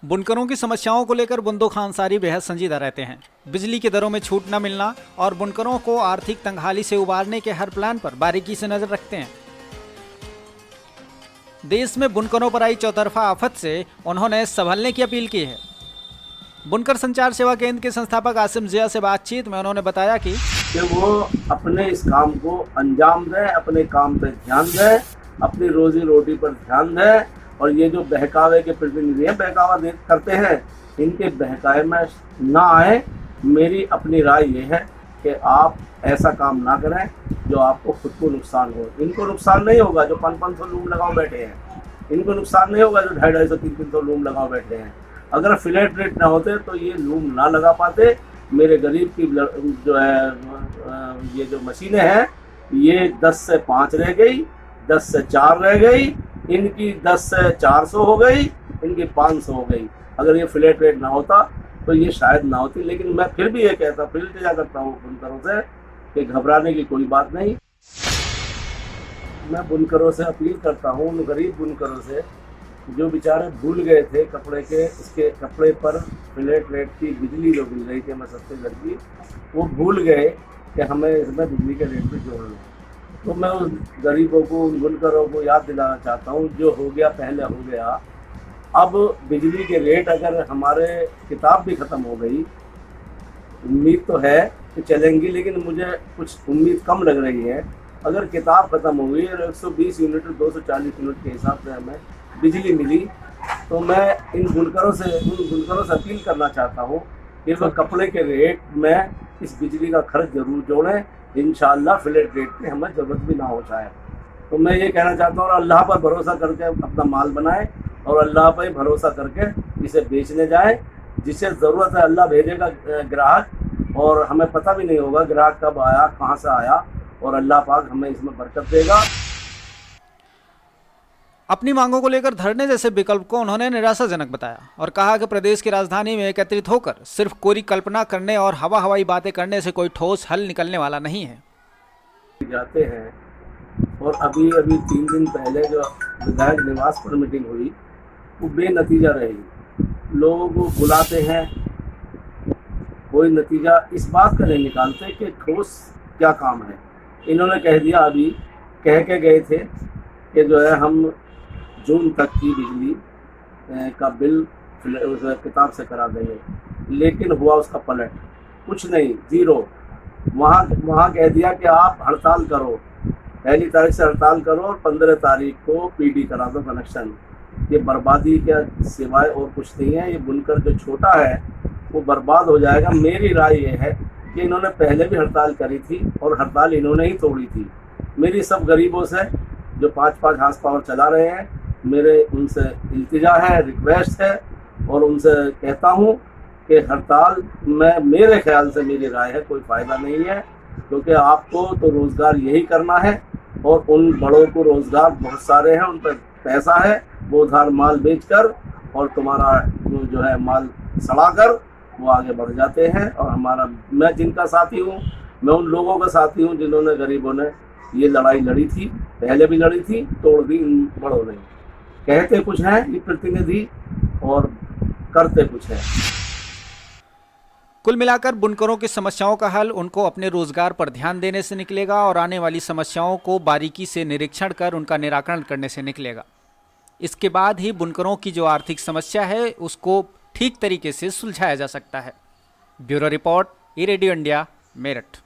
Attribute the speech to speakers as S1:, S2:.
S1: बुनकरों की समस्याओं को लेकर बुंदोख अंसारी बेहद संजीदा रहते हैं। बिजली की दरों में छूट न मिलना और बुनकरों को आर्थिक तंगहाली से उबारने के हर प्लान पर बारीकी से नजर रखते हैं। देश में बुनकरों पर आई चौतरफा आफत से उन्होंने संभलने की अपील की है। बुनकर संचार सेवा केंद्र के संस्थापक आसिम जिया से बातचीत में उन्होंने बताया कि
S2: वो अपने इस काम को अंजाम दें, अपने काम पर ध्यान दें, अपनी रोजी रोटी पर ध्यान दें और ये जो बहकावे के प्रतिनिधि हैं, बहकावा करते हैं, इनके बहकावे में ना आए। मेरी अपनी राय ये है कि आप ऐसा काम ना करें जो आपको खुद को नुकसान हो। इनको नुकसान नहीं होगा जो 500 लूम लगाओ बैठे हैं, इनको नुकसान नहीं होगा जो 250, 300 लूम लगाओ बैठे हैं। अगर फ्लैट रेट ना होते तो ये लूम ना लगा पाते। मेरे गरीब की जो है ये जो मशीनें हैं ये 10 से 5 रह गई, 10 से 4 रह गई, इनकी 10 से 400 हो गई, इनकी 500 हो गई। अगर ये फ्लैट रेट ना होता तो ये शायद ना होती। लेकिन मैं फिर भी ये कहता, फिर इल्तिजा करता हूँ बुनकरों से कि घबराने की कोई बात नहीं। मैं बुनकरों से अपील करता हूँ, उन गरीब बुनकरों से जो बेचारे भूल गए थे कपड़े के, इसके कपड़े पर फ्लैट रेट की बिजली जो मिल रही थी हमें सस्ते दर की, वो भूल गए कि हमें इसमें बिजली के रेट पे जोड़ना है। तो मैं उस गरीबों को, उन बुनकरों को याद दिलाना चाहता हूँ, जो हो गया पहले हो गया। अब बिजली के रेट अगर हमारे किताब भी ख़त्म हो गई, उम्मीद तो है कि चलेंगी, लेकिन मुझे कुछ उम्मीद कम लग रही है। अगर किताब ख़त्म हो गई और 120 यूनिट 240 यूनिट के हिसाब से हमें बिजली मिली, तो मैं उन बुनकरों से अपील करना चाहता हूँ कि वह कपड़े के रेट में इस बिजली का खर्च जरूर जोड़ें। इंशाअल्लाह फ्लैट रेट की हमें ज़रूरत भी ना हो जाए। तो मैं ये कहना चाहता हूँ, और अल्लाह पर भरोसा करके अपना माल बनाए और अल्लाह पर भरोसा करके इसे बेचने जाए। जिसे ज़रूरत है अल्लाह भेजेगा ग्राहक, और हमें पता भी नहीं होगा ग्राहक कब आया, कहाँ से आया, और अल्लाह पाक हमें इसमें बरकत देगा।
S1: अपनी मांगों को लेकर धरने जैसे विकल्प को उन्होंने निराशाजनक बताया और कहा कि प्रदेश की राजधानी में एकत्रित होकर सिर्फ कोरी कल्पना करने और हवाई बातें करने से कोई ठोस हल निकलने वाला नहीं है।
S2: जाते हैं, और अभी 3 दिन पहले जो विधायक निवास पर मीटिंग हुई वो बेनतीजा रही। लोगों को बुलाते हैं, कोई नतीजा इस बात का नहीं निकालते कि ठोस क्या काम है। इन्होंने कह दिया, अभी कह के गए थे कि जो है हम जून तक की बिजली का बिल उस किताब से करा देंगे, लेकिन हुआ उसका पलट, कुछ नहीं, ज़ीरो। वहाँ कह दिया कि आप हड़ताल करो, 1 तारीख से हड़ताल करो और 15 तारीख को पीडी करा दो कनेक्शन। ये बर्बादी क्या सिवाय और कुछ नहीं है। ये बुनकर जो छोटा है वो बर्बाद हो जाएगा। मेरी राय ये है कि इन्होंने पहले भी हड़ताल करी थी और हड़ताल इन्होंने ही तोड़ी थी। मेरी सब गरीबों से जो 5-5 हार्स पावर चला रहे हैं, मेरे उनसे इल्तिजा है, रिक्वेस्ट है, और उनसे कहता हूँ कि हड़ताल में मेरे ख्याल से, मेरी राय है, कोई फ़ायदा नहीं है। क्योंकि आपको तो रोज़गार यही करना है, और उन बड़ों को रोज़गार बहुत सारे हैं, उन पर पैसा है, वो उधार माल बेचकर और तुम्हारा जो है माल सड़ाकर वो आगे बढ़ जाते हैं। और मैं जिनका साथी हूँ, मैं उन लोगों का साथी हूँ जिन्होंने, गरीबों ने ये लड़ाई लड़ी थी, पहले भी लड़ी थी, तोड़ दी इन बड़ों ने। कहते कुछ हैं ये प्रतिनिधि और करते कुछ हैं।
S1: कुल मिलाकर बुनकरों की समस्याओं का हल उनको अपने रोजगार पर ध्यान देने से निकलेगा और आने वाली समस्याओं को बारीकी से निरीक्षण कर उनका निराकरण करने से निकलेगा। इसके बाद ही बुनकरों की जो आर्थिक समस्या है उसको ठीक तरीके से सुलझाया जा सकता है। ब्यूरो रिपोर्ट, ई रेडियो इंडिया, मेरठ।